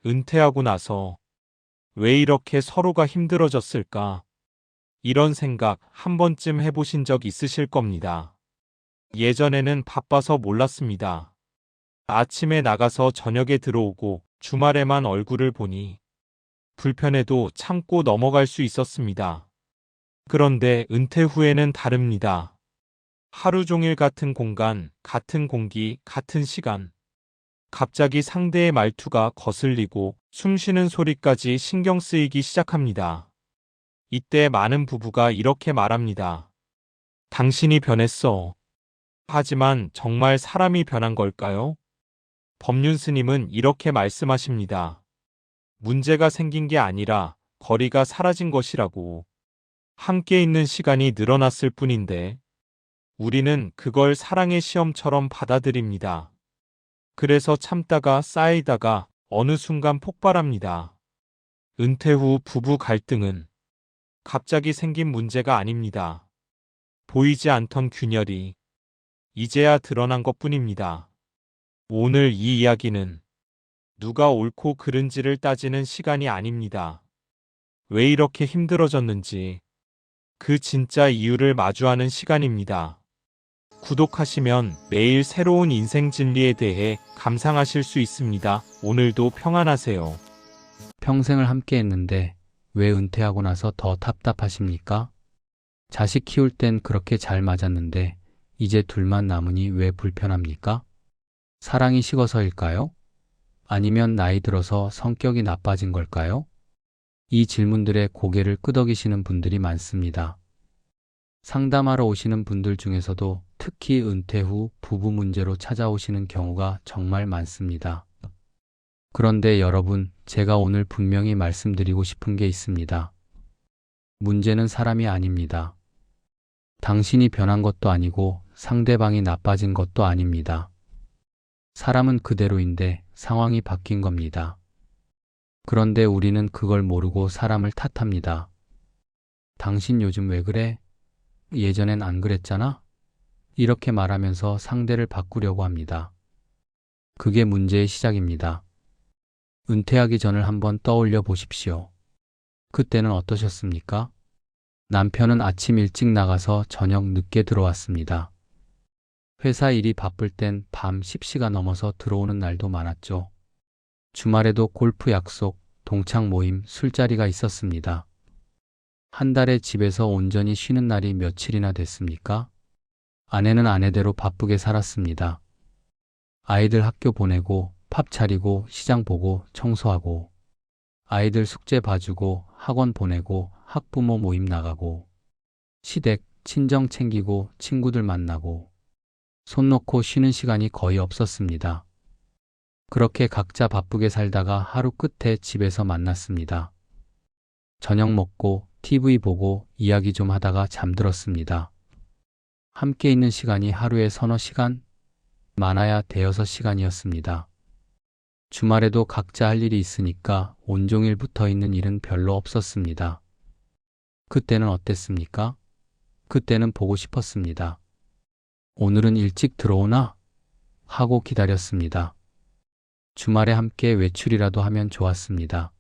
은퇴하고 나서 왜 이렇게 서로가 힘들어졌을까? 이런 생각 한 번쯤 해보신 적 있으실 겁니다. 예전에는 바빠서 몰랐습니다. 아침에 나가서 저녁에 들어오고 주말에만 얼굴을 보니 불편해도 참고 넘어갈 수 있었습니다. 그런데 은퇴 후에는 다릅니다. 하루 종일 같은 공간, 같은 공기, 같은 시간. 갑자기 상대의 말투가 거슬리고 숨 쉬는 소리까지 신경 쓰이기 시작합니다. 이때 많은 부부가 이렇게 말합니다. 당신이 변했어. 하지만 정말 사람이 변한 걸까요? 법륜 스님은 이렇게 말씀하십니다. 문제가 생긴 게 아니라 거리가 사라진 것이라고. 함께 있는 시간이 늘어났을 뿐인데 우리는 그걸 사랑의 시험처럼 받아들입니다. 그래서 참다가 쌓이다가 어느 순간 폭발합니다. 은퇴 후 부부 갈등은 갑자기 생긴 문제가 아닙니다. 보이지 않던 균열이 이제야 드러난 것뿐입니다. 오늘 이 이야기는 누가 옳고 그른지를 따지는 시간이 아닙니다. 왜 이렇게 힘들어졌는지 그 진짜 이유를 마주하는 시간입니다. 구독하시면 매일 새로운 인생 진리에 대해 감상하실 수 있습니다. 오늘도 평안하세요. 평생을 함께 했는데 왜 은퇴하고 나서 더 답답하십니까? 자식 키울 땐 그렇게 잘 맞았는데 이제 둘만 남으니 왜 불편합니까? 사랑이 식어서일까요? 아니면 나이 들어서 성격이 나빠진 걸까요? 이 질문들에 고개를 끄덕이시는 분들이 많습니다. 상담하러 오시는 분들 중에서도 특히 은퇴 후 부부 문제로 찾아오시는 경우가 정말 많습니다. 그런데 여러분, 제가 오늘 분명히 말씀드리고 싶은 게 있습니다. 문제는 사람이 아닙니다. 당신이 변한 것도 아니고 상대방이 나빠진 것도 아닙니다. 사람은 그대로인데 상황이 바뀐 겁니다. 그런데 우리는 그걸 모르고 사람을 탓합니다. 당신 요즘 왜 그래? 예전엔 안 그랬잖아? 이렇게 말하면서 상대를 바꾸려고 합니다. 그게 문제의 시작입니다. 은퇴하기 전을 한번 떠올려 보십시오. 그때는 어떠셨습니까? 남편은 아침 일찍 나가서 저녁 늦게 들어왔습니다. 회사 일이 바쁠 땐 밤 10시가 넘어서 들어오는 날도 많았죠. 주말에도 골프 약속, 동창 모임, 술자리가 있었습니다. 한 달에 집에서 온전히 쉬는 날이 며칠이나 됐습니까? 아내는 아내대로 바쁘게 살았습니다. 아이들 학교 보내고, 밥 차리고, 시장 보고, 청소하고, 아이들 숙제 봐주고, 학원 보내고, 학부모 모임 나가고, 시댁, 친정 챙기고, 친구들 만나고, 손 놓고 쉬는 시간이 거의 없었습니다. 그렇게 각자 바쁘게 살다가 하루 끝에 집에서 만났습니다. 저녁 먹고, TV 보고, 이야기 좀 하다가 잠들었습니다. 함께 있는 시간이 하루에 서너 시간? 많아야 대여섯 시간이었습니다. 주말에도 각자 할 일이 있으니까 온종일 붙어 있는 일은 별로 없었습니다. 그때는 어땠습니까? 그때는 보고 싶었습니다. 오늘은 일찍 들어오나? 하고 기다렸습니다. 주말에 함께 외출이라도 하면 좋았습니다.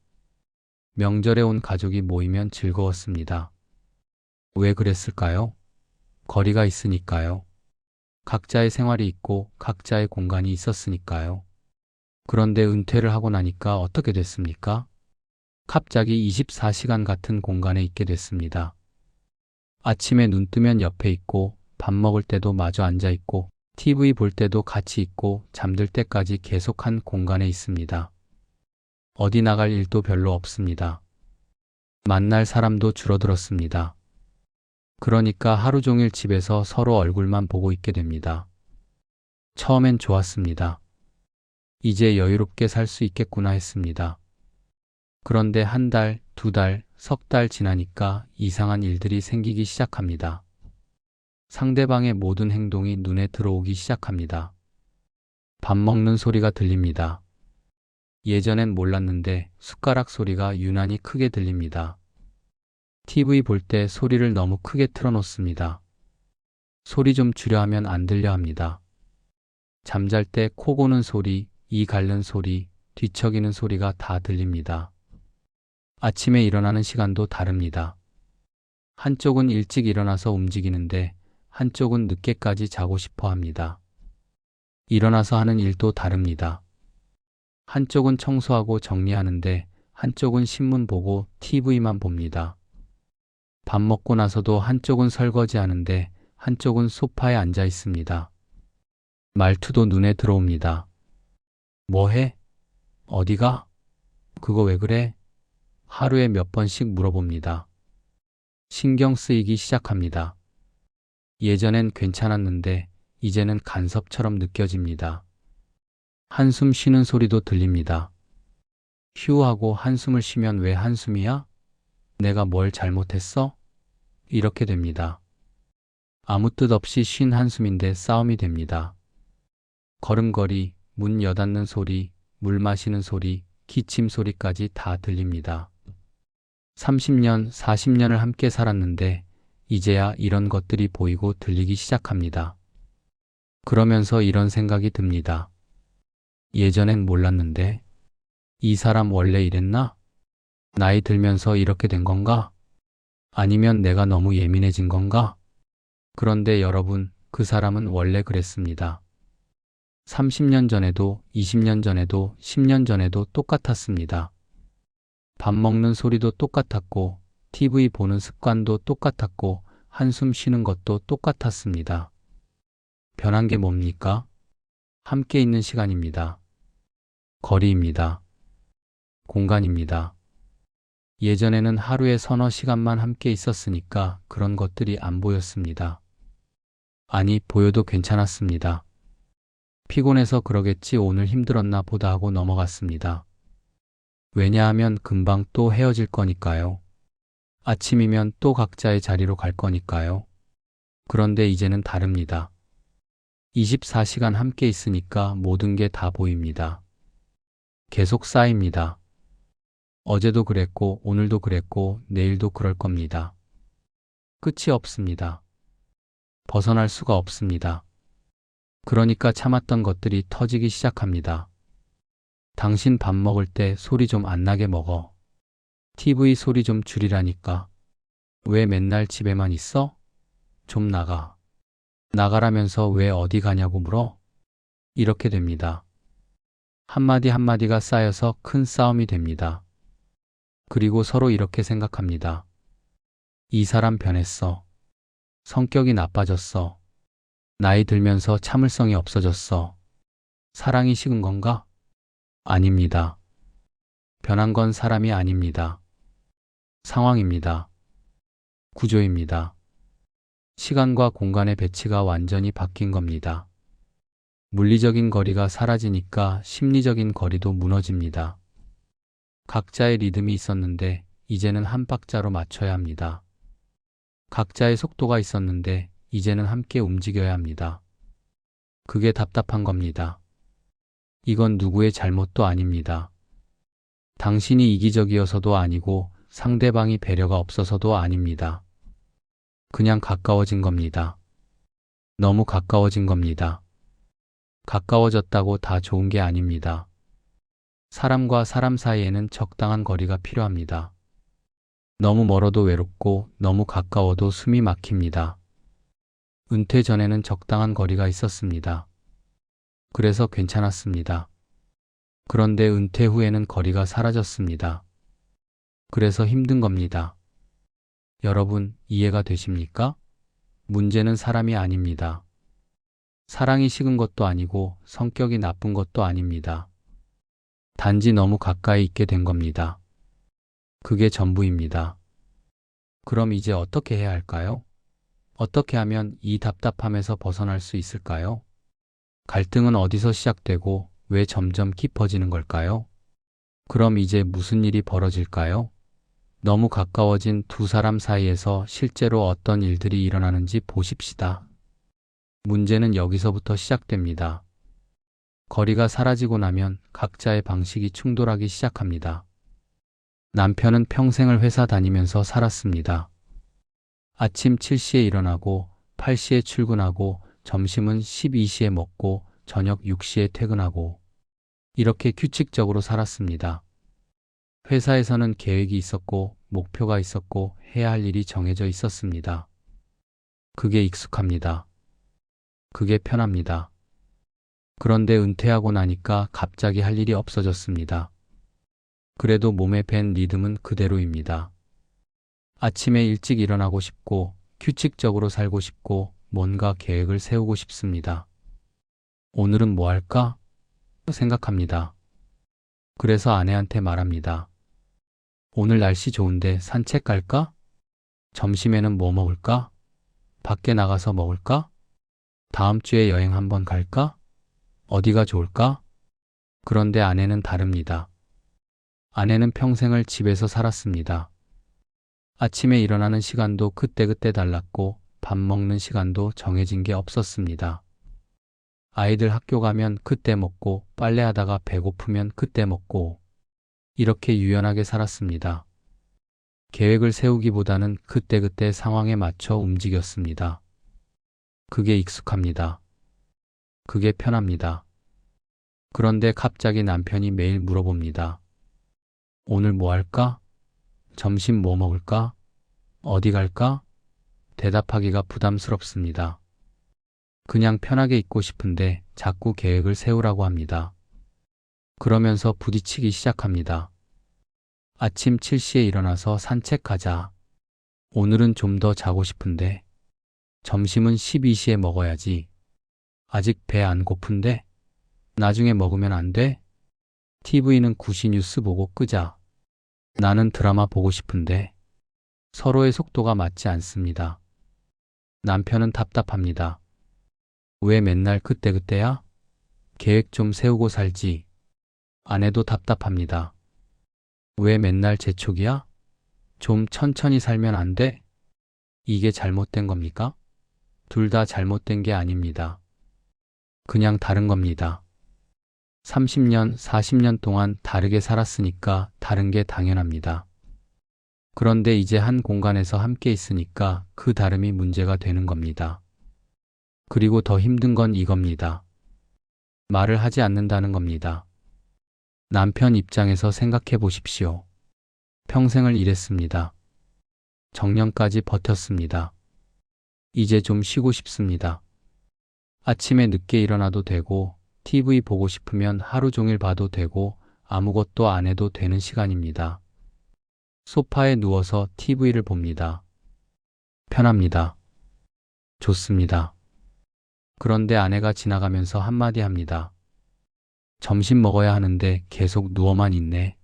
명절에 온 가족이 모이면 즐거웠습니다. 왜 그랬을까요? 거리가 있으니까요. 각자의 생활이 있고 각자의 공간이 있었으니까요. 그런데 은퇴를 하고 나니까 어떻게 됐습니까? 갑자기 24시간 같은 공간에 있게 됐습니다. 아침에 눈 뜨면 옆에 있고 밥 먹을 때도 마주 앉아 있고 TV 볼 때도 같이 있고 잠들 때까지 계속 한 공간에 있습니다. 어디 나갈 일도 별로 없습니다. 만날 사람도 줄어들었습니다. 그러니까 하루 종일 집에서 서로 얼굴만 보고 있게 됩니다. 처음엔 좋았습니다. 이제 여유롭게 살 수 있겠구나 했습니다. 그런데 한 달, 두 달, 석 달 지나니까 이상한 일들이 생기기 시작합니다. 상대방의 모든 행동이 눈에 들어오기 시작합니다. 밥 먹는 소리가 들립니다. 예전엔 몰랐는데 숟가락 소리가 유난히 크게 들립니다. TV 볼 때 소리를 너무 크게 틀어놓습니다. 소리 좀 줄여 하면 안 들려 합니다. 잠잘 때 코 고는 소리, 이 닳는 소리, 뒤척이는 소리가 다 들립니다. 아침에 일어나는 시간도 다릅니다. 한쪽은 일찍 일어나서 움직이는데 한쪽은 늦게까지 자고 싶어 합니다. 일어나서 하는 일도 다릅니다. 한쪽은 청소하고 정리하는데 한쪽은 신문 보고 TV만 봅니다. 밥 먹고 나서도 한쪽은 설거지하는데 한쪽은 소파에 앉아 있습니다. 말투도 눈에 들어옵니다. 뭐 해? 어디가? 그거 왜 그래? 하루에 몇 번씩 물어봅니다. 신경 쓰이기 시작합니다. 예전엔 괜찮았는데 이제는 간섭처럼 느껴집니다. 한숨 쉬는 소리도 들립니다. 휴 하고 한숨을 쉬면 왜 한숨이야? 내가 뭘 잘못했어? 이렇게 됩니다. 아무 뜻 없이 쉰 한숨인데 싸움이 됩니다. 걸음걸이, 문 여닫는 소리, 물 마시는 소리, 기침 소리까지 다 들립니다. 30년, 40년을 함께 살았는데 이제야 이런 것들이 보이고 들리기 시작합니다. 그러면서 이런 생각이 듭니다. 예전엔 몰랐는데 이 사람 원래 이랬나? 나이 들면서 이렇게 된 건가? 아니면 내가 너무 예민해진 건가? 그런데 여러분, 그 사람은 원래 그랬습니다. 30년 전에도, 20년 전에도, 10년 전에도 똑같았습니다. 밥 먹는 소리도 똑같았고, TV 보는 습관도 똑같았고, 한숨 쉬는 것도 똑같았습니다. 변한 게 뭡니까? 함께 있는 시간입니다. 거리입니다. 공간입니다. 예전에는 하루에 서너 시간만 함께 있었으니까 그런 것들이 안 보였습니다. 아니, 보여도 괜찮았습니다. 피곤해서 그러겠지 오늘 힘들었나 보다 하고 넘어갔습니다. 왜냐하면 금방 또 헤어질 거니까요. 아침이면 또 각자의 자리로 갈 거니까요. 그런데 이제는 다릅니다. 24시간 함께 있으니까 모든 게 다 보입니다. 계속 쌓입니다. 어제도 그랬고 오늘도 그랬고 내일도 그럴 겁니다. 끝이 없습니다. 벗어날 수가 없습니다. 그러니까 참았던 것들이 터지기 시작합니다. 당신 밥 먹을 때 소리 좀 안 나게 먹어. TV 소리 좀 줄이라니까. 왜 맨날 집에만 있어? 좀 나가. 나가라면서 왜 어디 가냐고 물어? 이렇게 됩니다. 한마디 한마디가 쌓여서 큰 싸움이 됩니다. 그리고 서로 이렇게 생각합니다. 이 사람 변했어. 성격이 나빠졌어. 나이 들면서 참을성이 없어졌어. 사랑이 식은 건가? 아닙니다. 변한 건 사람이 아닙니다. 상황입니다. 구조입니다. 시간과 공간의 배치가 완전히 바뀐 겁니다. 물리적인 거리가 사라지니까 심리적인 거리도 무너집니다. 각자의 리듬이 있었는데 이제는 한 박자로 맞춰야 합니다. 각자의 속도가 있었는데 이제는 함께 움직여야 합니다. 그게 답답한 겁니다. 이건 누구의 잘못도 아닙니다. 당신이 이기적이어서도 아니고 상대방이 배려가 없어서도 아닙니다. 그냥 가까워진 겁니다. 너무 가까워진 겁니다. 가까워졌다고 다 좋은 게 아닙니다. 사람과 사람 사이에는 적당한 거리가 필요합니다. 너무 멀어도 외롭고 너무 가까워도 숨이 막힙니다. 은퇴 전에는 적당한 거리가 있었습니다. 그래서 괜찮았습니다. 그런데 은퇴 후에는 거리가 사라졌습니다. 그래서 힘든 겁니다. 여러분, 이해가 되십니까? 문제는 사람이 아닙니다. 사랑이 식은 것도 아니고 성격이 나쁜 것도 아닙니다. 단지 너무 가까이 있게 된 겁니다. 그게 전부입니다. 그럼 이제 어떻게 해야 할까요? 어떻게 하면 이 답답함에서 벗어날 수 있을까요? 갈등은 어디서 시작되고 왜 점점 깊어지는 걸까요? 그럼 이제 무슨 일이 벌어질까요? 너무 가까워진 두 사람 사이에서 실제로 어떤 일들이 일어나는지 보십시다. 문제는 여기서부터 시작됩니다. 거리가 사라지고 나면 각자의 방식이 충돌하기 시작합니다. 남편은 평생을 회사 다니면서 살았습니다. 아침 7시에 일어나고 8시에 출근하고 점심은 12시에 먹고 저녁 6시에 퇴근하고 이렇게 규칙적으로 살았습니다. 회사에서는 계획이 있었고 목표가 있었고 해야 할 일이 정해져 있었습니다. 그게 익숙합니다. 그게 편합니다. 그런데 은퇴하고 나니까 갑자기 할 일이 없어졌습니다. 그래도 몸에 밴 리듬은 그대로입니다. 아침에 일찍 일어나고 싶고 규칙적으로 살고 싶고 뭔가 계획을 세우고 싶습니다. 오늘은 뭐 할까? 생각합니다. 그래서 아내한테 말합니다. 오늘 날씨 좋은데 산책 갈까? 점심에는 뭐 먹을까? 밖에 나가서 먹을까? 다음 주에 여행 한번 갈까? 어디가 좋을까? 그런데 아내는 다릅니다. 아내는 평생을 집에서 살았습니다. 아침에 일어나는 시간도 그때그때 달랐고 밥 먹는 시간도 정해진 게 없었습니다. 아이들 학교 가면 그때 먹고 빨래하다가 배고프면 그때 먹고 이렇게 유연하게 살았습니다. 계획을 세우기보다는 그때그때 상황에 맞춰 움직였습니다. 그게 익숙합니다. 그게 편합니다. 그런데 갑자기 남편이 매일 물어봅니다. 오늘 뭐 할까? 점심 뭐 먹을까? 어디 갈까? 대답하기가 부담스럽습니다. 그냥 편하게 있고 싶은데 자꾸 계획을 세우라고 합니다. 그러면서 부딪히기 시작합니다. 아침 7시에 일어나서 산책 가자. 오늘은 좀 더 자고 싶은데. 점심은 12시에 먹어야지. 아직 배 안 고픈데? 나중에 먹으면 안 돼? TV는 9시 뉴스 보고 끄자. 나는 드라마 보고 싶은데. 서로의 속도가 맞지 않습니다. 남편은 답답합니다. 왜 맨날 그때그때야? 계획 좀 세우고 살지. 아내도 답답합니다. 왜 맨날 재촉이야? 좀 천천히 살면 안 돼? 이게 잘못된 겁니까? 둘 다 잘못된 게 아닙니다. 그냥 다른 겁니다. 30년, 40년 동안 다르게 살았으니까 다른 게 당연합니다. 그런데 이제 한 공간에서 함께 있으니까 그 다름이 문제가 되는 겁니다. 그리고 더 힘든 건 이겁니다. 말을 하지 않는다는 겁니다. 남편 입장에서 생각해 보십시오. 평생을 일했습니다. 정년까지 버텼습니다. 이제 좀 쉬고 싶습니다. 아침에 늦게 일어나도 되고, TV 보고 싶으면 하루 종일 봐도 되고, 아무것도 안 해도 되는 시간입니다. 소파에 누워서 TV를 봅니다. 편합니다. 좋습니다. 그런데 아내가 지나가면서 한마디 합니다. 점심 먹어야 하는데 계속 누워만 있네.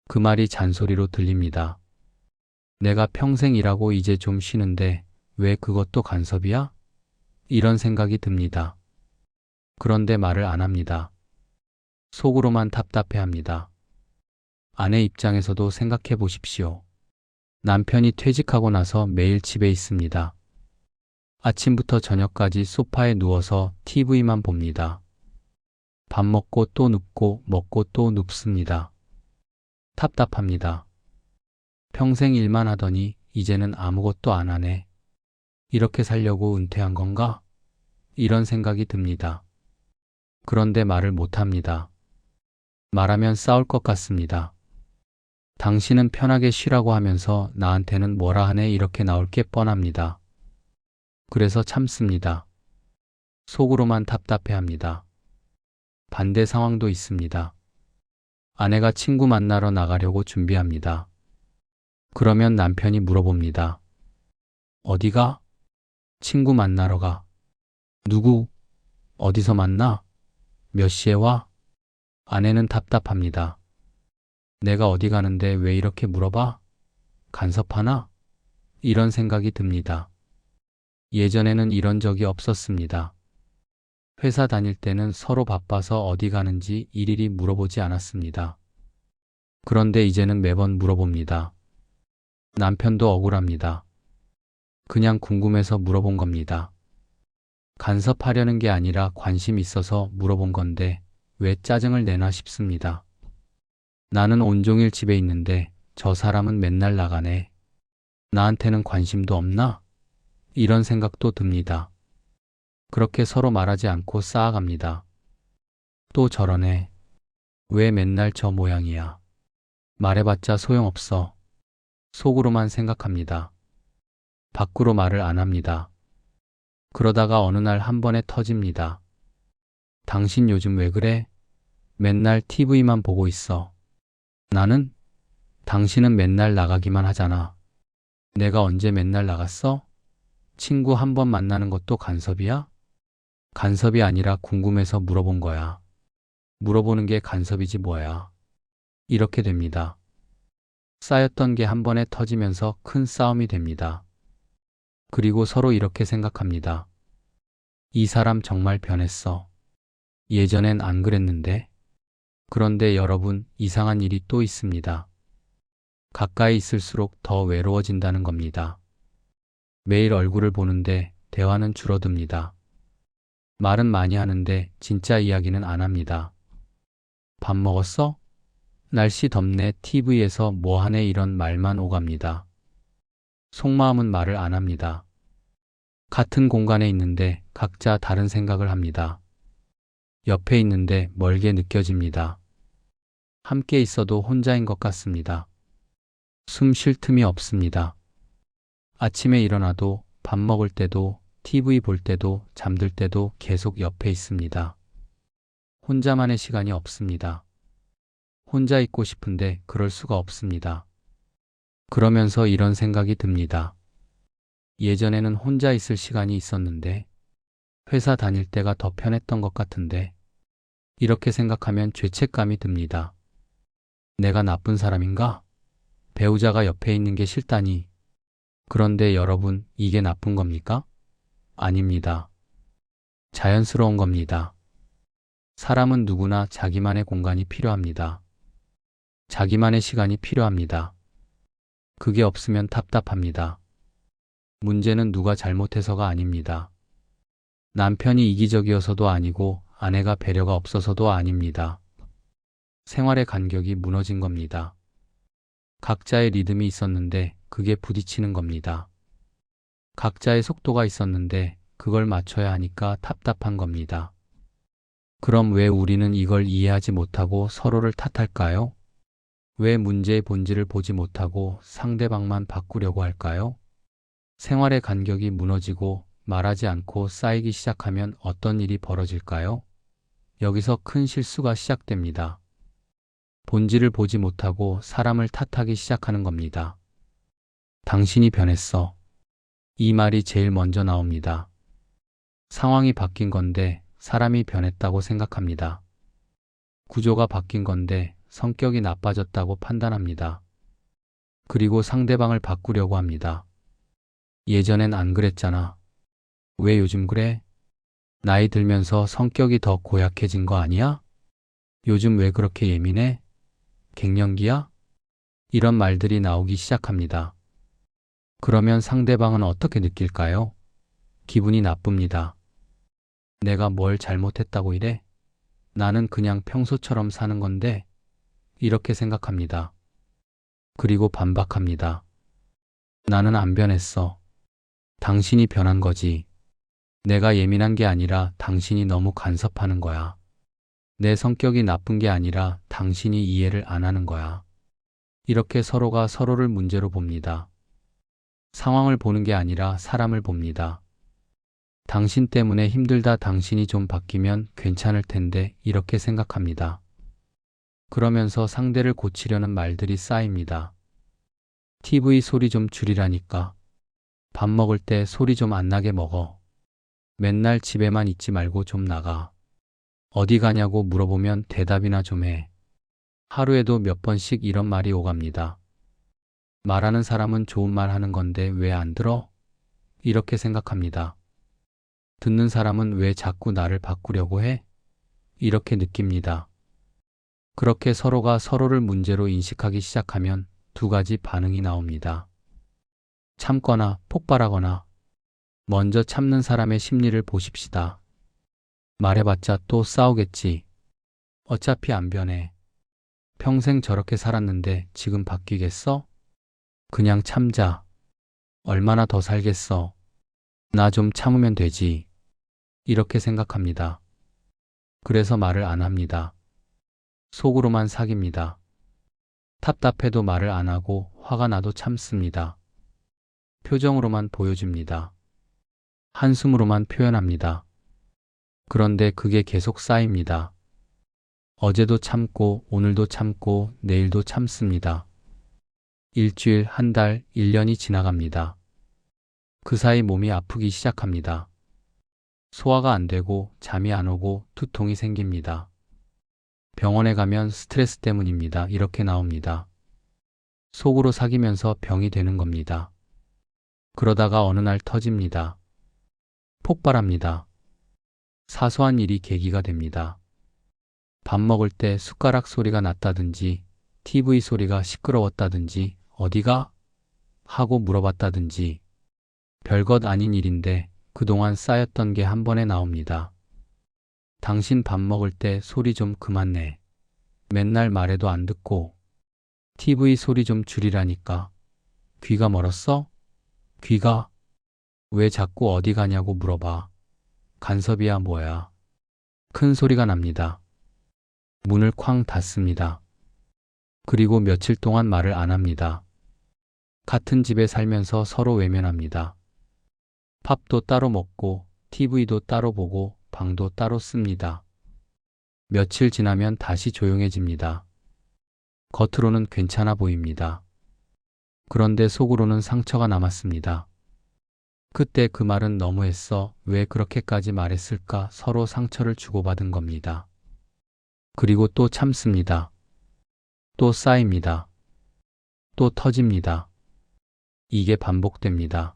그 말이 잔소리로 들립니다. 내가 평생 일하고 이제 좀 쉬는데 왜 그것도 간섭이야? 이런 생각이 듭니다. 그런데 말을 안 합니다. 속으로만 답답해합니다. 아내 입장에서도 생각해 보십시오. 남편이 퇴직하고 나서 매일 집에 있습니다. 아침부터 저녁까지 소파에 누워서 TV만 봅니다. 밥 먹고 또 눕고 먹고 또 눕습니다. 답답합니다. 평생 일만 하더니 이제는 아무것도 안 하네. 이렇게 살려고 은퇴한 건가? 이런 생각이 듭니다. 그런데 말을 못 합니다. 말하면 싸울 것 같습니다. 당신은 편하게 쉬라고 하면서 나한테는 뭐라 하네 이렇게 나올 게 뻔합니다. 그래서 참습니다. 속으로만 답답해합니다. 반대 상황도 있습니다. 아내가 친구 만나러 나가려고 준비합니다. 그러면 남편이 물어봅니다. 어디가? 친구 만나러 가. 누구? 어디서 만나? 몇 시에 와? 아내는 답답합니다. 내가 어디 가는데 왜 이렇게 물어봐? 간섭하나? 이런 생각이 듭니다. 예전에는 이런 적이 없었습니다. 회사 다닐 때는 서로 바빠서 어디 가는지 일일이 물어보지 않았습니다. 그런데 이제는 매번 물어봅니다. 남편도 억울합니다. 그냥 궁금해서 물어본 겁니다. 간섭하려는 게 아니라 관심 있어서 물어본 건데 왜 짜증을 내나 싶습니다. 나는 온종일 집에 있는데 저 사람은 맨날 나가네. 나한테는 관심도 없나? 이런 생각도 듭니다. 그렇게 서로 말하지 않고 쌓아갑니다. 또 저러네. 왜 맨날 저 모양이야? 말해봤자 소용없어. 속으로만 생각합니다. 밖으로 말을 안 합니다. 그러다가 어느 날 한 번에 터집니다. 당신 요즘 왜 그래? 맨날 TV만 보고 있어. 나는? 당신은 맨날 나가기만 하잖아. 내가 언제 맨날 나갔어? 친구 한 번 만나는 것도 간섭이야? 간섭이 아니라 궁금해서 물어본 거야. 물어보는 게 간섭이지 뭐야. 이렇게 됩니다. 쌓였던 게 한 번에 터지면서 큰 싸움이 됩니다. 그리고 서로 이렇게 생각합니다. 이 사람 정말 변했어. 예전엔 안 그랬는데. 그런데 여러분, 이상한 일이 또 있습니다. 가까이 있을수록 더 외로워진다는 겁니다. 매일 얼굴을 보는데 대화는 줄어듭니다. 말은 많이 하는데 진짜 이야기는 안 합니다. 밥 먹었어? 날씨 덥네. TV에서 뭐 하네. 이런 말만 오갑니다. 속마음은 말을 안 합니다. 같은 공간에 있는데 각자 다른 생각을 합니다. 옆에 있는데 멀게 느껴집니다. 함께 있어도 혼자인 것 같습니다. 숨 쉴 틈이 없습니다. 아침에 일어나도 밥 먹을 때도 TV 볼 때도 잠들 때도 계속 옆에 있습니다. 혼자만의 시간이 없습니다. 혼자 있고 싶은데 그럴 수가 없습니다. 그러면서 이런 생각이 듭니다. 예전에는 혼자 있을 시간이 있었는데 회사 다닐 때가 더 편했던 것 같은데 이렇게 생각하면 죄책감이 듭니다. 내가 나쁜 사람인가? 배우자가 옆에 있는 게 싫다니. 그런데 여러분, 이게 나쁜 겁니까? 아닙니다. 자연스러운 겁니다. 사람은 누구나 자기만의 공간이 필요합니다. 자기만의 시간이 필요합니다. 그게 없으면 답답합니다. 문제는 누가 잘못해서가 아닙니다. 남편이 이기적이어서도 아니고 아내가 배려가 없어서도 아닙니다. 생활의 간격이 무너진 겁니다. 각자의 리듬이 있었는데 그게 부딪히는 겁니다. 각자의 속도가 있었는데 그걸 맞춰야 하니까 답답한 겁니다. 그럼 왜 우리는 이걸 이해하지 못하고 서로를 탓할까요? 왜 문제의 본질을 보지 못하고 상대방만 바꾸려고 할까요? 생활의 간격이 무너지고 말하지 않고 쌓이기 시작하면 어떤 일이 벌어질까요? 여기서 큰 실수가 시작됩니다. 본질을 보지 못하고 사람을 탓하기 시작하는 겁니다. 당신이 변했어. 이 말이 제일 먼저 나옵니다. 상황이 바뀐 건데 사람이 변했다고 생각합니다. 구조가 바뀐 건데 성격이 나빠졌다고 판단합니다. 그리고 상대방을 바꾸려고 합니다. 예전엔 안 그랬잖아. 왜 요즘 그래? 나이 들면서 성격이 더 고약해진 거 아니야? 요즘 왜 그렇게 예민해? 갱년기야? 이런 말들이 나오기 시작합니다. 그러면 상대방은 어떻게 느낄까요? 기분이 나쁩니다. 내가 뭘 잘못했다고 이래? 나는 그냥 평소처럼 사는 건데 이렇게 생각합니다. 그리고 반박합니다. 나는 안 변했어. 당신이 변한 거지. 내가 예민한 게 아니라 당신이 너무 간섭하는 거야. 내 성격이 나쁜 게 아니라 당신이 이해를 안 하는 거야. 이렇게 서로가 서로를 문제로 봅니다. 상황을 보는 게 아니라 사람을 봅니다. 당신 때문에 힘들다. 당신이 좀 바뀌면 괜찮을 텐데 이렇게 생각합니다. 그러면서 상대를 고치려는 말들이 쌓입니다. TV 소리 좀 줄이라니까. 밥 먹을 때 소리 좀 안 나게 먹어. 맨날 집에만 있지 말고 좀 나가. 어디 가냐고 물어보면 대답이나 좀 해. 하루에도 몇 번씩 이런 말이 오갑니다. 말하는 사람은 좋은 말 하는 건데 왜 안 들어? 이렇게 생각합니다. 듣는 사람은 왜 자꾸 나를 바꾸려고 해? 이렇게 느낍니다. 그렇게 서로가 서로를 문제로 인식하기 시작하면 두 가지 반응이 나옵니다. 참거나 폭발하거나. 먼저 참는 사람의 심리를 보십시다. 말해봤자 또 싸우겠지. 어차피 안 변해. 평생 저렇게 살았는데 지금 바뀌겠어? 그냥 참자. 얼마나 더 살겠어. 나 좀 참으면 되지. 이렇게 생각합니다. 그래서 말을 안 합니다. 속으로만 사깁니다. 답답해도 말을 안 하고 화가 나도 참습니다. 표정으로만 보여줍니다. 한숨으로만 표현합니다. 그런데 그게 계속 쌓입니다. 어제도 참고 오늘도 참고 내일도 참습니다. 일주일, 한 달, 1년이 지나갑니다. 그 사이 몸이 아프기 시작합니다. 소화가 안 되고 잠이 안 오고 두통이 생깁니다. 병원에 가면 스트레스 때문입니다. 이렇게 나옵니다. 속으로 사귀면서 병이 되는 겁니다. 그러다가 어느 날 터집니다. 폭발합니다. 사소한 일이 계기가 됩니다. 밥 먹을 때 숟가락 소리가 났다든지, TV 소리가 시끄러웠다든지, 어디가? 하고 물어봤다든지, 별것 아닌 일인데 그동안 쌓였던 게 한 번에 나옵니다. 당신 밥 먹을 때 소리 좀 그만 내. 맨날 말해도 안 듣고, TV 소리 좀 줄이라니까. 귀가 멀었어? 귀가? 왜 자꾸 어디 가냐고 물어봐. 간섭이야 뭐야. 큰 소리가 납니다. 문을 쾅 닫습니다. 그리고 며칠 동안 말을 안 합니다. 같은 집에 살면서 서로 외면합니다. 밥도 따로 먹고 TV도 따로 보고 방도 따로 씁니다. 며칠 지나면 다시 조용해집니다. 겉으로는 괜찮아 보입니다. 그런데 속으로는 상처가 남았습니다. 그때 그 말은 너무했어. 왜 그렇게까지 말했을까? 서로 상처를 주고받은 겁니다. 그리고 또 참습니다. 또 쌓입니다. 또 터집니다. 이게 반복됩니다.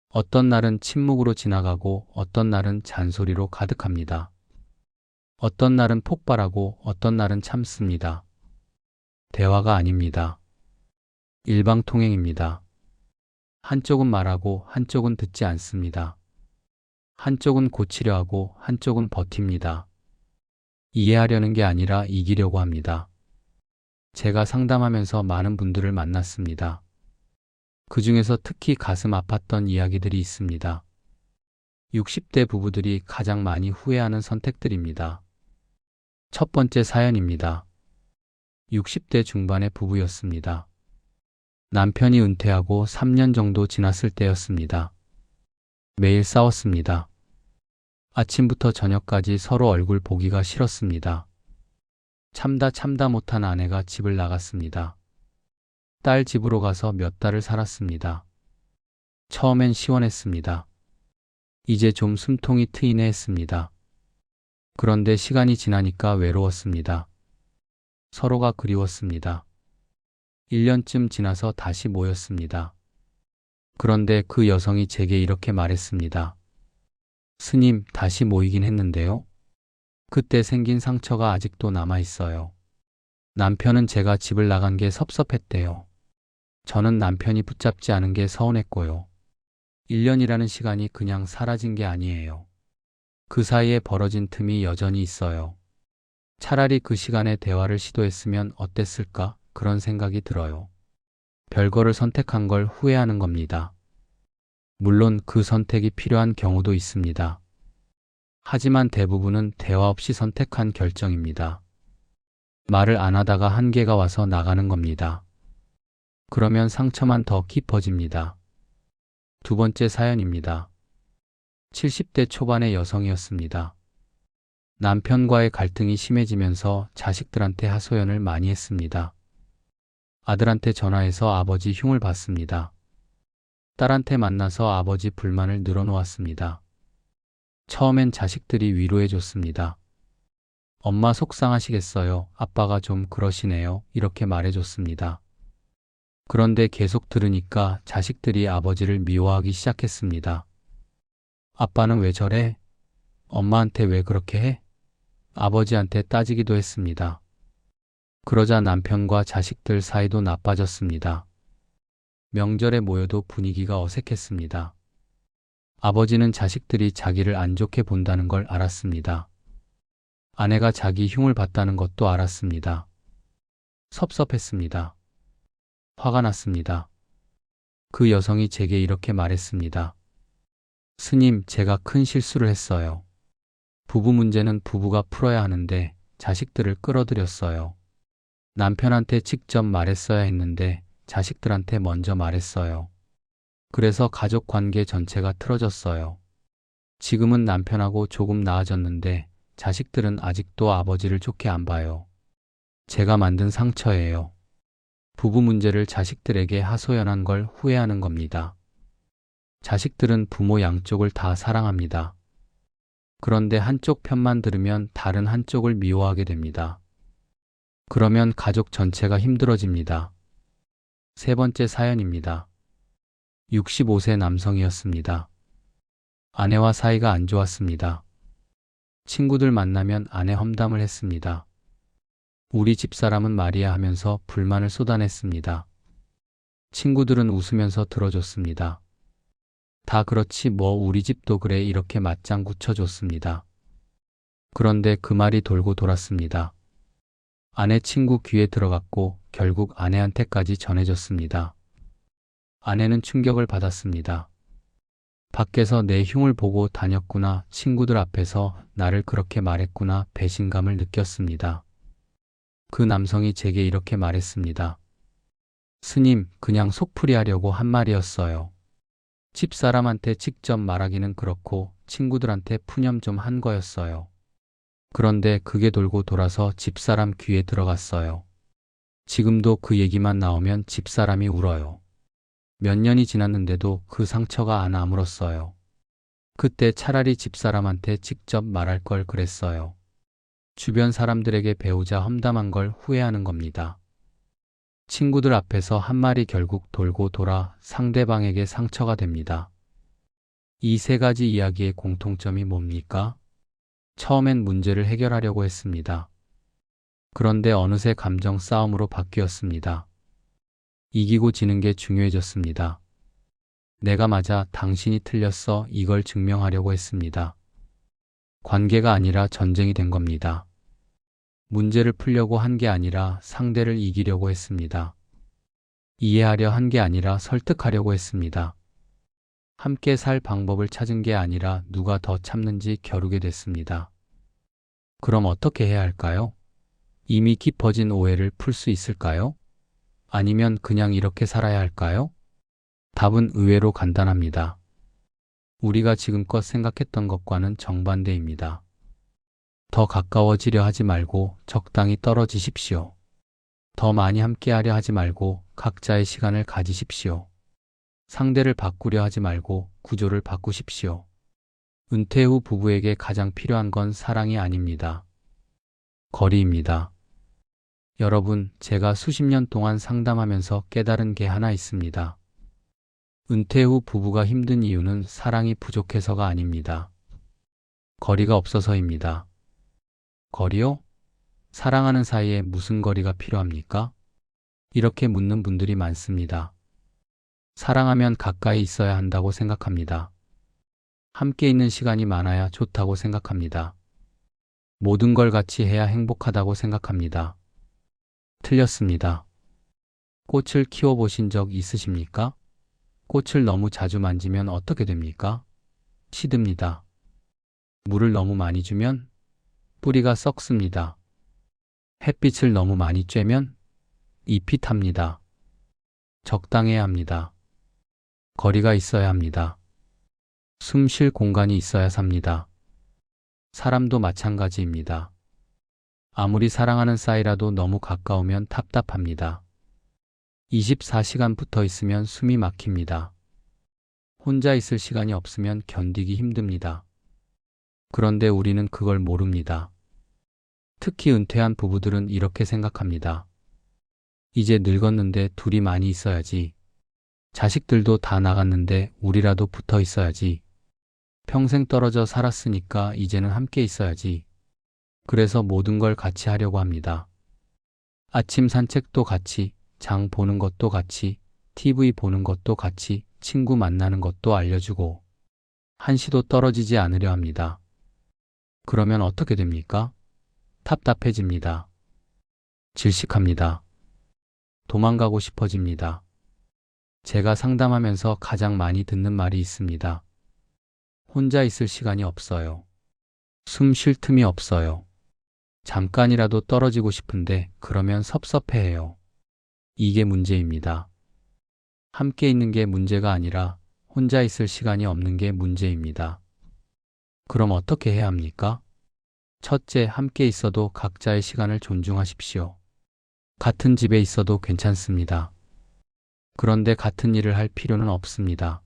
어떤 날은 침묵으로 지나가고 어떤 날은 잔소리로 가득합니다. 어떤 날은 폭발하고 어떤 날은 참습니다. 대화가 아닙니다. 일방통행입니다. 한쪽은 말하고 한쪽은 듣지 않습니다. 한쪽은 고치려 하고 한쪽은 버팁니다. 이해하려는 게 아니라 이기려고 합니다. 제가 상담하면서 많은 분들을 만났습니다. 그 중에서 특히 가슴 아팠던 이야기들이 있습니다. 60대 부부들이 가장 많이 후회하는 선택들입니다. 첫 번째 사연입니다. 60대 중반의 부부였습니다. 남편이 은퇴하고 3년 정도 지났을 때였습니다. 매일 싸웠습니다. 아침부터 저녁까지 서로 얼굴 보기가 싫었습니다. 참다 못한 아내가 집을 나갔습니다. 딸 집으로 가서 몇 달을 살았습니다. 처음엔 시원했습니다. 이제 좀 숨통이 트이네 했습니다. 그런데 시간이 지나니까 외로웠습니다. 서로가 그리웠습니다. 1년쯤 지나서 다시 모였습니다. 그런데 그 여성이 제게 이렇게 말했습니다. 스님, 다시 모이긴 했는데요. 그때 생긴 상처가 아직도 남아있어요. 남편은 제가 집을 나간 게 섭섭했대요. 저는 남편이 붙잡지 않은 게 서운했고요. 1년이라는 시간이 그냥 사라진 게 아니에요. 그 사이에 벌어진 틈이 여전히 있어요. 차라리 그 시간에 대화를 시도했으면 어땠을까? 그런 생각이 들어요. 별거를 선택한 걸 후회하는 겁니다. 물론 그 선택이 필요한 경우도 있습니다. 하지만 대부분은 대화 없이 선택한 결정입니다. 말을 안 하다가 한계가 와서 나가는 겁니다. 그러면 상처만 더 깊어집니다. 두 번째 사연입니다. 70대 초반의 여성이었습니다. 남편과의 갈등이 심해지면서 자식들한테 하소연을 많이 했습니다. 아들한테 전화해서 아버지 흉을 봤습니다. 딸한테 만나서 아버지 불만을 늘어놓았습니다. 처음엔 자식들이 위로해줬습니다. 엄마 속상하시겠어요. 아빠가 좀 그러시네요. 이렇게 말해줬습니다. 그런데 계속 들으니까 자식들이 아버지를 미워하기 시작했습니다. 아빠는 왜 저래? 엄마한테 왜 그렇게 해? 아버지한테 따지기도 했습니다. 그러자 남편과 자식들 사이도 나빠졌습니다. 명절에 모여도 분위기가 어색했습니다. 아버지는 자식들이 자기를 안 좋게 본다는 걸 알았습니다. 아내가 자기 흉을 봤다는 것도 알았습니다. 섭섭했습니다. 화가 났습니다. 그 여성이 제게 이렇게 말했습니다. 스님, 제가 큰 실수를 했어요. 부부 문제는 부부가 풀어야 하는데 자식들을 끌어들였어요. 남편한테 직접 말했어야 했는데 자식들한테 먼저 말했어요. 그래서 가족 관계 전체가 틀어졌어요. 지금은 남편하고 조금 나아졌는데 자식들은 아직도 아버지를 좋게 안 봐요. 제가 만든 상처예요. 부부 문제를 자식들에게 하소연한 걸 후회하는 겁니다. 자식들은 부모 양쪽을 다 사랑합니다. 그런데 한쪽 편만 들으면 다른 한쪽을 미워하게 됩니다. 그러면 가족 전체가 힘들어집니다. 세 번째 사연입니다. 65세 남성이었습니다. 아내와 사이가 안 좋았습니다. 친구들 만나면 아내 험담을 했습니다. 우리 집사람은 말이야 하면서 불만을 쏟아냈습니다. 친구들은 웃으면서 들어줬습니다. 다 그렇지 뭐 우리 집도 그래 이렇게 맞장구 쳐줬습니다. 그런데 그 말이 돌고 돌았습니다. 아내 친구 귀에 들어갔고 결국 아내한테까지 전해졌습니다. 아내는 충격을 받았습니다. 밖에서 내 흉을 보고 다녔구나, 친구들 앞에서 나를 그렇게 말했구나, 배신감을 느꼈습니다. 그 남성이 제게 이렇게 말했습니다. 스님, 그냥 속풀이 하려고 한 말이었어요. 집사람한테 직접 말하기는 그렇고 친구들한테 푸념 좀 한 거였어요. 그런데 그게 돌고 돌아서 집사람 귀에 들어갔어요. 지금도 그 얘기만 나오면 집사람이 울어요. 몇 년이 지났는데도 그 상처가 안 아물었어요. 그때 차라리 집사람한테 직접 말할 걸 그랬어요. 주변 사람들에게 배우자 험담한 걸 후회하는 겁니다. 친구들 앞에서 한 말이 결국 돌고 돌아 상대방에게 상처가 됩니다. 이 세 가지 이야기의 공통점이 뭡니까? 처음엔 문제를 해결하려고 했습니다. 그런데 어느새 감정 싸움으로 바뀌었습니다. 이기고 지는 게 중요해졌습니다. 내가 맞아, 당신이 틀렸어, 이걸 증명하려고 했습니다. 관계가 아니라 전쟁이 된 겁니다. 문제를 풀려고 한 게 아니라 상대를 이기려고 했습니다. 이해하려 한 게 아니라 설득하려고 했습니다. 함께 살 방법을 찾은 게 아니라 누가 더 참는지 겨루게 됐습니다. 그럼 어떻게 해야 할까요? 이미 깊어진 오해를 풀 수 있을까요? 아니면 그냥 이렇게 살아야 할까요? 답은 의외로 간단합니다. 우리가 지금껏 생각했던 것과는 정반대입니다. 더 가까워지려 하지 말고 적당히 떨어지십시오. 더 많이 함께하려 하지 말고 각자의 시간을 가지십시오. 상대를 바꾸려 하지 말고 구조를 바꾸십시오. 은퇴 후 부부에게 가장 필요한 건 사랑이 아닙니다. 거리입니다. 여러분, 제가 수십 년 동안 상담하면서 깨달은 게 하나 있습니다. 은퇴 후 부부가 힘든 이유는 사랑이 부족해서가 아닙니다. 거리가 없어서입니다. 거리요? 사랑하는 사이에 무슨 거리가 필요합니까? 이렇게 묻는 분들이 많습니다. 사랑하면 가까이 있어야 한다고 생각합니다. 함께 있는 시간이 많아야 좋다고 생각합니다. 모든 걸 같이 해야 행복하다고 생각합니다. 틀렸습니다. 꽃을 키워보신 적 있으십니까? 꽃을 너무 자주 만지면 어떻게 됩니까? 시듭니다. 물을 너무 많이 주면 뿌리가 썩습니다. 햇빛을 너무 많이 쬐면 잎이 탑니다. 적당해야 합니다. 거리가 있어야 합니다. 숨 쉴 공간이 있어야 삽니다. 사람도 마찬가지입니다. 아무리 사랑하는 사이라도 너무 가까우면 답답합니다. 24시간 붙어 있으면 숨이 막힙니다. 혼자 있을 시간이 없으면 견디기 힘듭니다. 그런데 우리는 그걸 모릅니다. 특히 은퇴한 부부들은 이렇게 생각합니다. 이제 늙었는데 둘이 많이 있어야지. 자식들도 다 나갔는데 우리라도 붙어 있어야지. 평생 떨어져 살았으니까 이제는 함께 있어야지. 그래서 모든 걸 같이 하려고 합니다. 아침 산책도 같이, 장 보는 것도 같이, TV 보는 것도 같이, 친구 만나는 것도 알려주고, 한시도 떨어지지 않으려 합니다. 그러면 어떻게 됩니까? 답답해집니다. 질식합니다. 도망가고 싶어집니다. 제가 상담하면서 가장 많이 듣는 말이 있습니다. 혼자 있을 시간이 없어요. 숨 쉴 틈이 없어요. 잠깐이라도 떨어지고 싶은데 그러면 섭섭해해요. 이게 문제입니다. 함께 있는 게 문제가 아니라 혼자 있을 시간이 없는 게 문제입니다. 그럼 어떻게 해야 합니까? 첫째, 함께 있어도 각자의 시간을 존중하십시오. 같은 집에 있어도 괜찮습니다. 그런데 같은 일을 할 필요는 없습니다.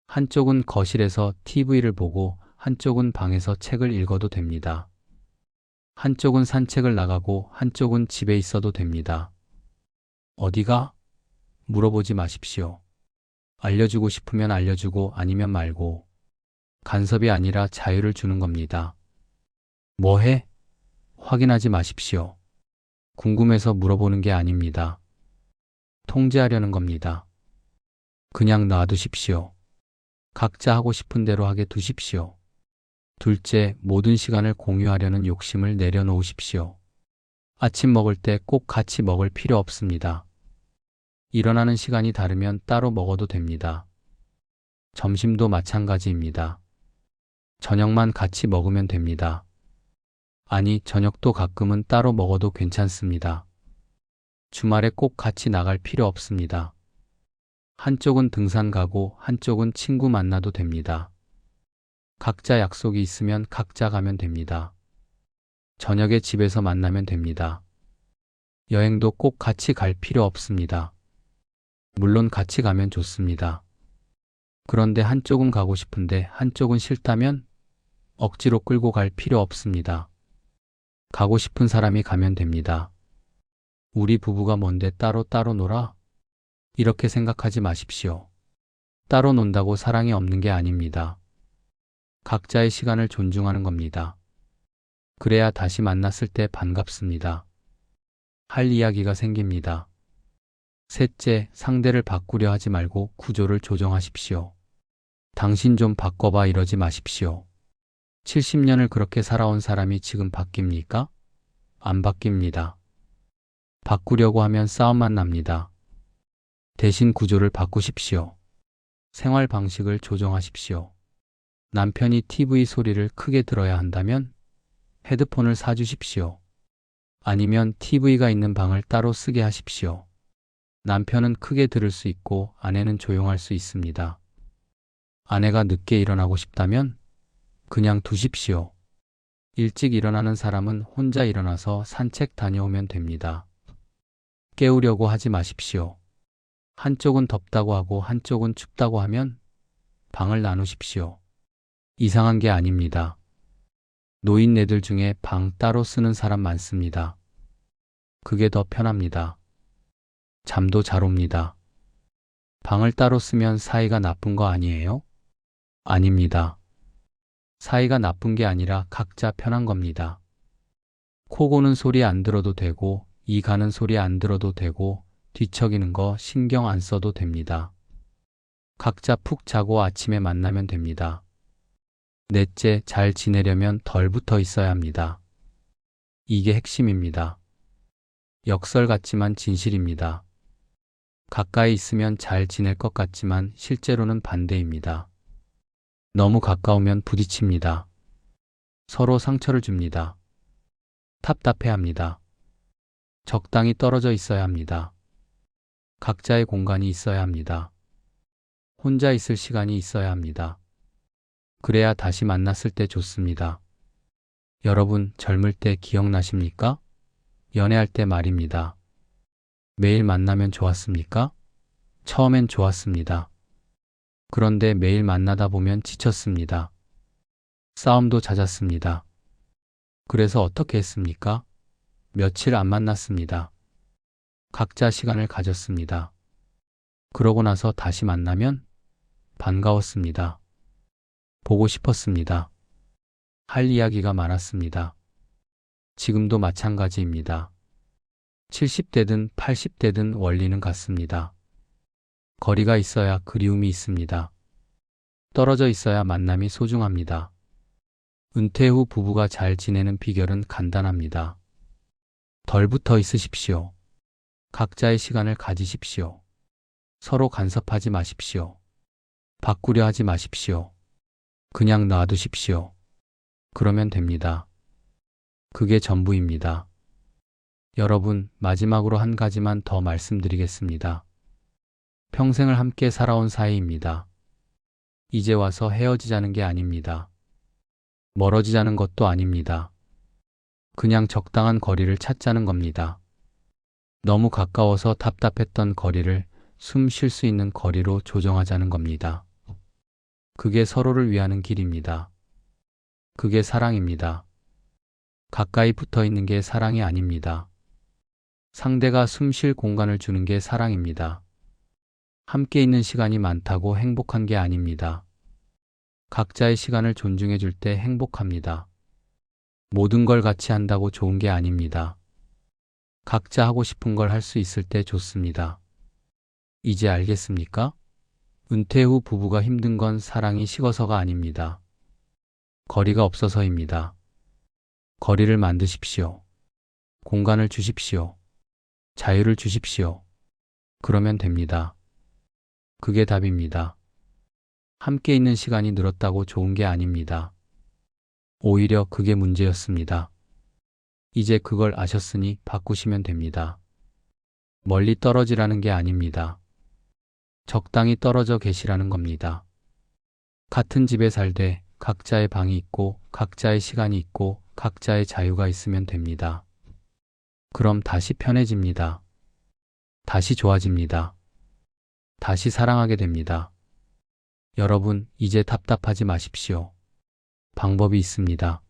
한쪽은 거실에서 TV를 보고 한쪽은 방에서 책을 읽어도 됩니다. 한쪽은 산책을 나가고 한쪽은 집에 있어도 됩니다. 어디가? 물어보지 마십시오. 알려주고 싶으면 알려주고 아니면 말고. 간섭이 아니라 자유를 주는 겁니다. 뭐 해? 확인하지 마십시오. 궁금해서 물어보는 게 아닙니다. 통제하려는 겁니다. 그냥 놔두십시오. 각자 하고 싶은 대로 하게 두십시오. 둘째, 모든 시간을 공유하려는 욕심을 내려놓으십시오. 아침 먹을 때 꼭 같이 먹을 필요 없습니다. 일어나는 시간이 다르면 따로 먹어도 됩니다. 점심도 마찬가지입니다. 저녁만 같이 먹으면 됩니다. 아니, 저녁도 가끔은 따로 먹어도 괜찮습니다. 주말에 꼭 같이 나갈 필요 없습니다. 한쪽은 등산 가고 한쪽은 친구 만나도 됩니다. 각자 약속이 있으면 각자 가면 됩니다. 저녁에 집에서 만나면 됩니다. 여행도 꼭 같이 갈 필요 없습니다. 물론 같이 가면 좋습니다. 그런데 한쪽은 가고 싶은데 한쪽은 싫다면 억지로 끌고 갈 필요 없습니다. 가고 싶은 사람이 가면 됩니다. 우리 부부가 뭔데 따로 놀아? 이렇게 생각하지 마십시오. 따로 논다고 사랑이 없는 게 아닙니다. 각자의 시간을 존중하는 겁니다. 그래야 다시 만났을 때 반갑습니다. 할 이야기가 생깁니다. 셋째, 상대를 바꾸려 하지 말고 구조를 조정하십시오. 당신 좀 바꿔봐 이러지 마십시오. 70년을 그렇게 살아온 사람이 지금 바뀝니까? 안 바뀝니다. 바꾸려고 하면 싸움만 납니다. 대신 구조를 바꾸십시오. 생활 방식을 조정하십시오. 남편이 TV 소리를 크게 들어야 한다면 헤드폰을 사주십시오. 아니면 TV가 있는 방을 따로 쓰게 하십시오. 남편은 크게 들을 수 있고 아내는 조용할 수 있습니다. 아내가 늦게 일어나고 싶다면 그냥 두십시오. 일찍 일어나는 사람은 혼자 일어나서 산책 다녀오면 됩니다. 깨우려고 하지 마십시오. 한쪽은 덥다고 하고 한쪽은 춥다고 하면 방을 나누십시오. 이상한 게 아닙니다. 노인네들 중에 방 따로 쓰는 사람 많습니다. 그게 더 편합니다. 잠도 잘 옵니다. 방을 따로 쓰면 사이가 나쁜 거 아니에요? 아닙니다. 사이가 나쁜 게 아니라 각자 편한 겁니다. 코 고는 소리 안 들어도 되고, 이 가는 소리 안 들어도 되고, 뒤척이는 거 신경 안 써도 됩니다. 각자 푹 자고 아침에 만나면 됩니다. 넷째, 잘 지내려면 덜 붙어 있어야 합니다. 이게 핵심입니다. 역설 같지만 진실입니다. 가까이 있으면 잘 지낼 것 같지만 실제로는 반대입니다. 너무 가까우면 부딪힙니다. 서로 상처를 줍니다. 답답해합니다. 적당히 떨어져 있어야 합니다. 각자의 공간이 있어야 합니다. 혼자 있을 시간이 있어야 합니다. 그래야 다시 만났을 때 좋습니다. 여러분, 젊을 때 기억나십니까? 연애할 때 말입니다. 매일 만나면 좋았습니까? 처음엔 좋았습니다. 그런데 매일 만나다 보면 지쳤습니다. 싸움도 잦았습니다. 그래서 어떻게 했습니까? 며칠 안 만났습니다. 각자 시간을 가졌습니다. 그러고 나서 다시 만나면 반가웠습니다. 보고 싶었습니다. 할 이야기가 많았습니다. 지금도 마찬가지입니다. 70대든 80대든 원리는 같습니다. 거리가 있어야 그리움이 있습니다. 떨어져 있어야 만남이 소중합니다. 은퇴 후 부부가 잘 지내는 비결은 간단합니다. 덜 붙어 있으십시오. 각자의 시간을 가지십시오. 서로 간섭하지 마십시오. 바꾸려 하지 마십시오. 그냥 놔두십시오. 그러면 됩니다. 그게 전부입니다. 여러분, 마지막으로 한 가지만 더 말씀드리겠습니다. 평생을 함께 살아온 사이입니다. 이제 와서 헤어지자는 게 아닙니다. 멀어지자는 것도 아닙니다. 그냥 적당한 거리를 찾자는 겁니다. 너무 가까워서 답답했던 거리를 숨 쉴 수 있는 거리로 조정하자는 겁니다. 그게 서로를 위하는 길입니다. 그게 사랑입니다. 가까이 붙어 있는 게 사랑이 아닙니다. 상대가 숨 쉴 공간을 주는 게 사랑입니다. 함께 있는 시간이 많다고 행복한 게 아닙니다. 각자의 시간을 존중해 줄 때 행복합니다. 모든 걸 같이 한다고 좋은 게 아닙니다. 각자 하고 싶은 걸 할 수 있을 때 좋습니다. 이제 알겠습니까? 은퇴 후 부부가 힘든 건 사랑이 식어서가 아닙니다. 거리가 없어서입니다. 거리를 만드십시오. 공간을 주십시오. 자유를 주십시오. 그러면 됩니다. 그게 답입니다. 함께 있는 시간이 늘었다고 좋은 게 아닙니다. 오히려 그게 문제였습니다. 이제 그걸 아셨으니 바꾸시면 됩니다. 멀리 떨어지라는 게 아닙니다. 적당히 떨어져 계시라는 겁니다. 같은 집에 살되 각자의 방이 있고 각자의 시간이 있고 각자의 자유가 있으면 됩니다. 그럼 다시 편해집니다. 다시 좋아집니다. 다시 사랑하게 됩니다. 여러분, 이제 답답하지 마십시오. 방법이 있습니다.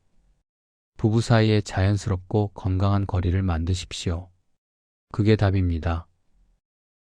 부부 사이에 자연스럽고 건강한 거리를 만드십시오. 그게 답입니다.